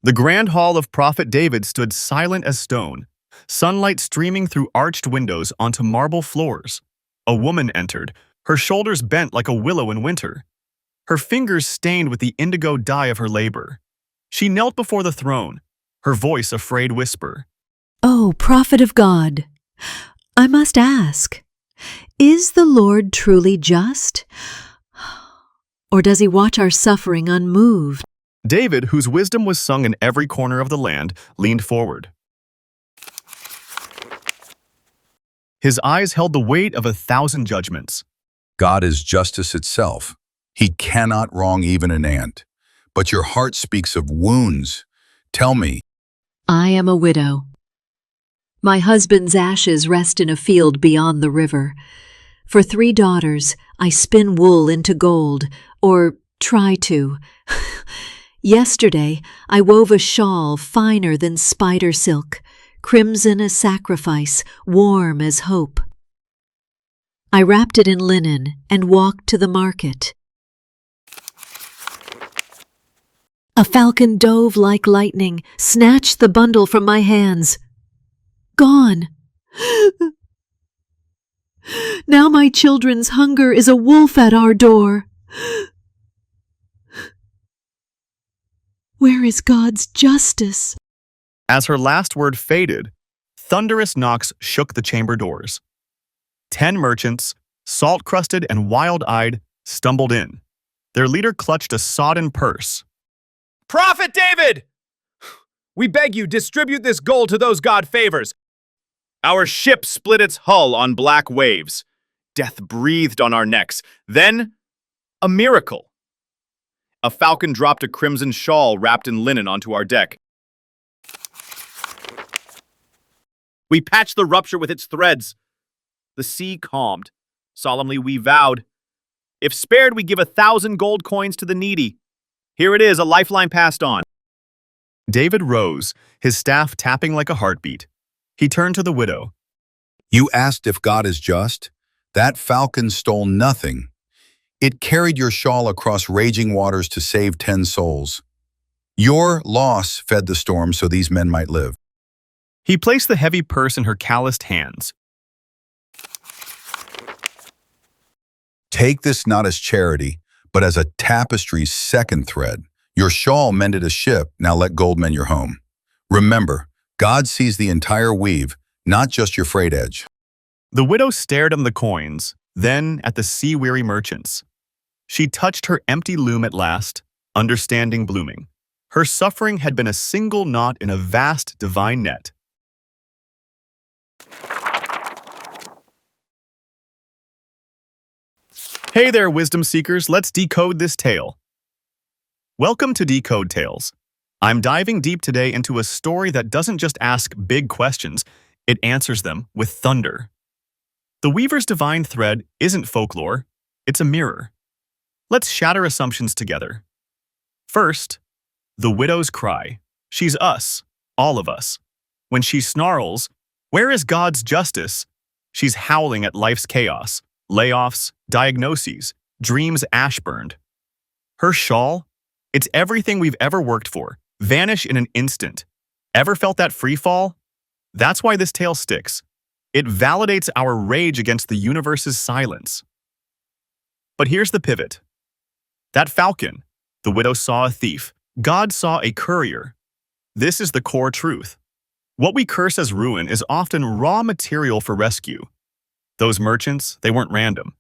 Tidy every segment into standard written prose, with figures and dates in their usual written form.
The grand hall of Prophet David stood silent as stone, sunlight streaming through arched windows onto marble floors. A woman entered, her shoulders bent like a willow in winter, her fingers stained with the indigo dye of her labor. She knelt before the throne, her voice a frayed whisper. "O prophet of God, I must ask, is the Lord truly just? Or does he watch our suffering unmoved?" David, whose wisdom was sung in every corner of the land, leaned forward. His eyes held the weight of 1,000 judgments. God is justice itself. He cannot wrong even an ant. But your heart speaks of wounds. Tell me. I am a widow. My husband's ashes rest in a field beyond the river. For 3 daughters, I spin wool into gold, or try to. Yesterday, I wove a shawl finer than spider silk, crimson as sacrifice, warm as hope. I wrapped it in linen and walked to the market. A falcon dove like lightning, snatched the bundle from my hands. Gone. Now my children's hunger is a wolf at our door. Where is God's justice? As her last word faded, thunderous knocks shook the chamber doors. 10 merchants, salt-crusted and wild-eyed, stumbled in. Their leader clutched a sodden purse. "Prophet David! We beg you, distribute this gold to those God favors. Our ship split its hull on black waves. Death breathed on our necks. Then, a miracle. A falcon dropped a crimson shawl wrapped in linen onto our deck. We patched the rupture with its threads. The sea calmed. Solemnly we vowed, if spared, we give 1,000 gold coins to the needy. Here it is, a lifeline passed on." David rose, his staff tapping like a heartbeat. He turned to the widow. You asked if God is just? That falcon stole nothing. It carried your shawl across raging waters to save 10 souls. Your loss fed the storm so these men might live. He placed the heavy purse in her calloused hands. Take this not as charity, but as a tapestry's second thread. Your shawl mended a ship, now let gold mend your home. Remember, God sees the entire weave, not just your frayed edge. The widow stared at the coins, then at the sea-weary merchants. She touched her empty loom at last, understanding blooming. Her suffering had been a single knot in a vast divine net. Hey there, wisdom seekers, let's decode this tale. Welcome to DecodeTales. I'm diving deep today into a story that doesn't just ask big questions, it answers them with thunder. The weaver's divine thread isn't folklore, it's a mirror. Let's shatter assumptions together. First, the widow's cry. She's us, all of us. When she snarls, "Where is God's justice?" she's howling at life's chaos, layoffs, diagnoses, dreams ash-burned. Her shawl? It's everything we've ever worked for, vanish in an instant. Ever felt that free fall? That's why this tale sticks. It validates our rage against the universe's silence. But here's the pivot. That falcon, the widow saw a thief. God saw a courier. This is the core truth. What we curse as ruin is often raw material for rescue. Those merchants, they weren't random.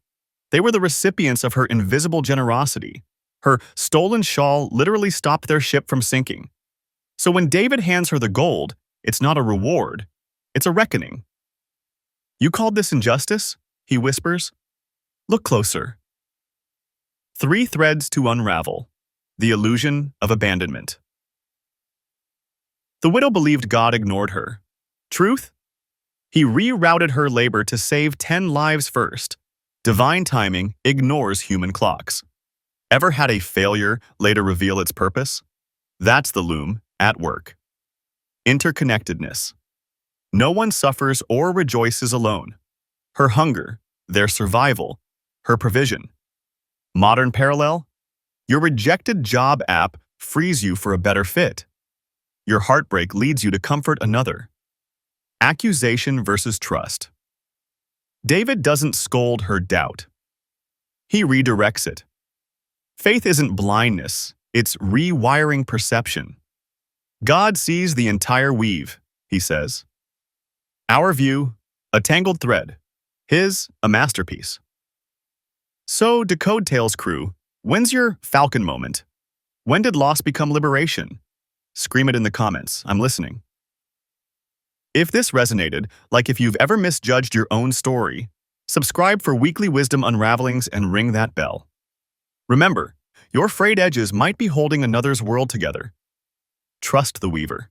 They were the recipients of her invisible generosity. Her stolen shawl literally stopped their ship from sinking. So when David hands her the gold, it's not a reward, it's a reckoning. "You called this injustice?" he whispers. "Look closer." 3 threads to unravel. The illusion of abandonment. The widow believed God ignored her. Truth? He rerouted her labor to save 10 lives first. Divine timing ignores human clocks. Ever had a failure later reveal its purpose? That's the loom at work. Interconnectedness. No one suffers or rejoices alone. Her hunger, their survival, her provision. Modern parallel? Your rejected job app frees you for a better fit. Your heartbreak leads you to comfort another. Accusation versus trust. David doesn't scold her doubt. He redirects it. Faith isn't blindness, it's rewiring perception. God sees the entire weave, he says. Our view, a tangled thread. His, a masterpiece. So, DecodeTales crew, when's your falcon moment? When did loss become liberation? Scream it in the comments, I'm listening. If this resonated, like if you've ever misjudged your own story, subscribe for weekly wisdom unravelings and ring that bell. Remember, your frayed edges might be holding another's world together. Trust the weaver.